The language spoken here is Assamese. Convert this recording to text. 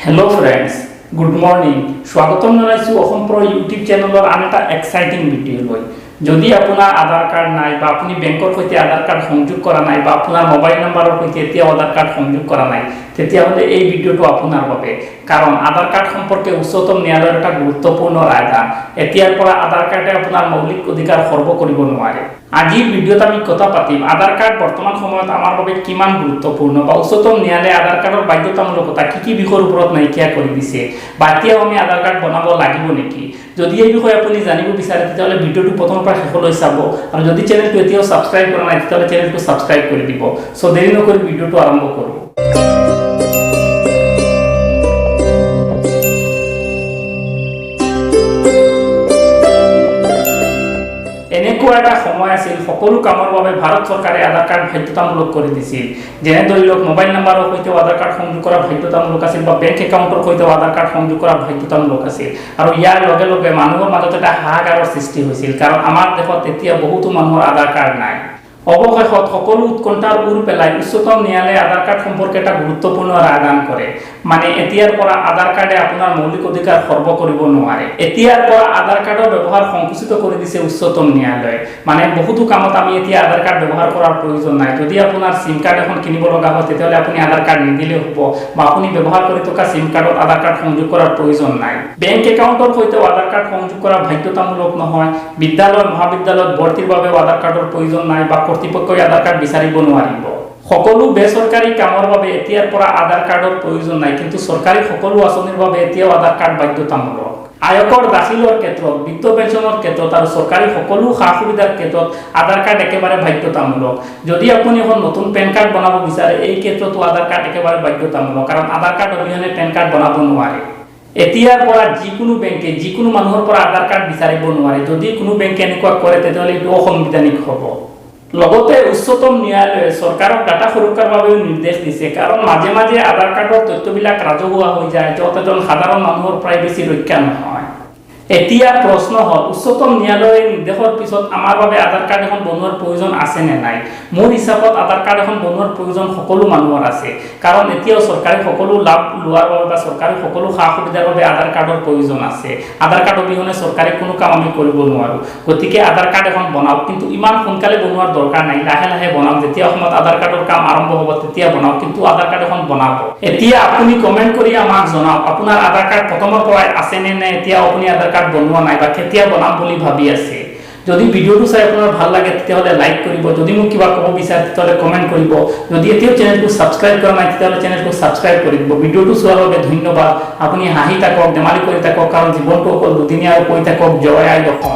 हेलो फ्रेंड्स गुड मॉर्निंग स्वागतम জানাইছো অসম প্ৰ ইউটিউব চেনেলৰ আন এটা এক্সাইটিং ভিডিঅ লৈ যদি আপোনাৰ আধাৰ কাৰ্ড নাই বা আপুনি বেংকৰ সৈতে আধাৰ কাৰ্ড সংযোগ কৰা নাই বা আপোনাৰ মোবাইল নম্বৰৰ সৈতে এতিয়া আধাৰ কাৰ্ড সংযোগ কৰা নাই তেতিয়াহলে এই ভিডিঅটো আপোনাৰ বাবে কাৰণ আধাৰ কাৰ্ড সম্পৰ্কে উচ্চতম ন্যায়ালয়ৰ এটা গুৰুত্বপূৰ্ণ ৰায়দান এতিয়াৰ পৰা আধাৰ কাৰ্ডে আপোনাৰ মৌলিক অধিকাৰ খৰ্ব কৰিব নোৱাৰে আজিৰ ভিডিঅত আমি কথা পাতিম আধাৰ কাৰ্ড বৰ্তমান সময়ত আমাৰ বাবে কিমান গুৰুত্বপূৰ্ণ বা উচ্চতম ন্যায়ালয়ে আধাৰ কাৰ্ডৰ বাধ্যতামূলকতা কি বিষয়ৰ ওপৰত নাইকিয়া কৰি দিছে বা এতিয়াও আমি আধাৰ কাৰ্ড বনাব লাগিব নেকি যদি এই বিষয়ে আপুনি জানিব বিচাৰে তেতিয়াহলে ভিডিঅটো প্ৰথমৰ পৰা শেষলৈ চাব আৰু যদি চেনেলটো এতিয়াও সাবস্ক্ৰাইব কৰা নাই তেতিয়াহলে চেনেলটো সাবস্ক্ৰাইব কৰি দিব সো দেৰি নকৰি ভিডিঅটো আৰম্ভ কৰো এনেকুৱা এটা সময় আছিল সকলো কামৰ বাবে ভাৰত চৰকাৰে আধাৰ কাৰ্ড বাধ্যতামূলক কৰি দিছিল যেনে ধৰি লওক মোবাইল নম্বৰৰ সৈতে আধাৰ কাৰ্ড সংযোগ কৰা বাধ্যতামূলক আছিল বা বেংক একাউণ্টৰ সৈতে আধাৰ কাৰ্ড সংযোগ কৰা বাধ্যতামূলক আছিল আৰু ইয়াৰ লগে লগে মানুহৰ মাজত এটা হাহাকাৰৰ সৃষ্টি হৈছিল কাৰণ আমাৰ দেশত এতিয়া বহুতো মানুহৰ আধাৰ কাৰ্ড নাই অৱশেষত সকলো উৎকণ্ঠাৰ উৰ পেলাই উচ্চতম ন্যায়ালয়ে আধাৰ কাৰ্ড সম্পৰ্কে এটা গুৰুত্বপূৰ্ণ ৰায়দান কৰে মানে এতিয়াৰ পৰা আধাৰ কাৰ্ডে আপোনাৰ মৌলিক অধিকাৰ খৰ্ব কৰিব নোৱাৰে এতিয়াৰ পৰা আধাৰ কাৰ্ডৰ ব্যৱহাৰ সংকুচিত কৰি দিছে উচ্চতম ন্যায়ালয়ে মানে বহুতো কামত আমি এতিয়া আধাৰ কাৰ্ড ব্যৱহাৰ কৰাৰ প্ৰয়োজন নাই যদি আপোনাৰ সিম কাৰ্ড এখন কিনিব লগা হয় তেতিয়াহলে আপুনি আধাৰ কাৰ্ড নিদিলে হ'ব বা আপুনি ব্যৱহাৰ কৰি থকা সিম কাৰ্ডত আধাৰ কাৰ্ড সংযোগ কৰাৰ প্ৰয়োজন নাই বেংক একাউণ্টৰ সৈতে আধাৰ কাৰ্ড সংযোগ কৰা বাধ্যতামূলক নহয় বিদ্যালয় মহাবিদ্যালয়ত ভৰ্তিৰ বাবে আধাৰ কাৰ্ডৰ প্ৰয়োজন নাই বা কৰ্তৃপক্ষই আধাৰ কাৰ্ড বিচাৰিব নোৱাৰিব সকলো বেসৰকাৰী কামৰ বাবে এতিয়াৰ পৰা আধাৰ কাৰ্ডৰ প্ৰয়োজন নাই কিন্তু চৰকাৰী সকলো আঁচনিৰ বাবে এতিয়াও আধাৰ কাৰ্ড বাধ্যতামূলক আয়কৰ দাখিলৰ ক্ষেত্ৰত বিত্ত পেঞ্চনৰ ক্ষেত্ৰত আৰু চৰকাৰী সকলো সা-সুবিধাৰ ক্ষেত্ৰত আধাৰ কাৰ্ড একেবাৰে বাধ্যতামূলক যদি আপুনি এখন নতুন পেন কাৰ্ড বনাব বিচাৰে এই ক্ষেত্ৰতো আধাৰ কাৰ্ড একেবাৰে বাধ্যতামূলক কাৰণ আধাৰ কাৰ্ড অবিহনে পেন কাৰ্ড বনাব নোৱাৰে এতিয়াৰ পৰা যিকোনো বেংকে যিকোনো মানুহৰ পৰা আধাৰ কাৰ্ড বিচাৰিব নোৱাৰে যদি কোনো বেংকে এনেকুৱা কৰে তেতিয়াহলে এইটো অসাংবিধানিক হ'ব লগতে উচ্চতম ন্যায়ালয়ে চৰকাৰক ডাটা সুৰক্ষাৰ বাবে নিৰ্দেশ দিছে কাৰণ মাজে মাজে আধাৰ কাৰ্ডৰ তথ্যবিলাক ৰাজহুৱা হৈ যায় যত এজন সাধাৰণ মানুহৰ প্ৰাইভেচি ৰক্ষা নহয় এতিয়া প্ৰশ্ন হ'ল উচ্চতম ন্যায়ালয়ৰ নিৰ্দেশৰ পিছত আমাৰ বাবে আধাৰ কাৰ্ড এখন বনোৱাৰ প্ৰয়োজন আছে নে নাই মোৰ হিচাপত আধাৰ কাৰ্ড এখন বনোৱাৰ প্ৰয়োজন সকলো মানুহৰ আছে কাৰণ এতিয়াও চৰকাৰী সকলো লাভ লোৱাৰ বাবে বা চৰকাৰী সকলো সা-সুবিধাৰ বাবে আধাৰ কাৰ্ডৰ প্ৰয়োজন আছে আধাৰ কাৰ্ড অবিহনে চৰকাৰী কোনো কাম আমি কৰিব নোৱাৰো গতিকে আধাৰ কাৰ্ড এখন বনাওক কিন্তু ইমান সোনকালে বনোৱাৰ দৰকাৰ নাই লাহে লাহে বনাওক যেতিয়া সময়ত আধাৰ কাৰ্ডৰ কাম আৰম্ভ হ'ব তেতিয়া বনাওক কিন্তু আধাৰ কাৰ্ড এখন বনাব এতিয়া আপুনি কমেন্ট কৰি আমাক জনাওক আপোনাৰ আধাৰ কাৰ্ড প্ৰথমৰ পৰাই আছে নে নাই এতিয়া আপুনি আধাৰ কাৰ্ড বনোৱা নাই বা কেতিয়া বনাম বুলি ভাবি আছে যদি ভিডিওটো চাই আপোনাৰ ভাল লাগে তেতিয়াহলে লাইক কৰিব যদি মোক কিবা ক'ব বিচাৰে তেতিয়াহলে কমেন্ট কৰিব যদি এতিয়াও চেনেলটো সাবস্ক্ৰাইব কৰা নাই তেতিয়াহলে চেনেলটো সাবস্ক্ৰাইব কৰি দিব ভিডিওটো চোৱাৰ বাবে ধন্যবাদ আপুনি হাঁহি থাকক ধেমালি কৰি থাকক কাৰণ জীৱনটো অকল দুদিনীয়া আৰু কৈ থাকক জয় আই অসম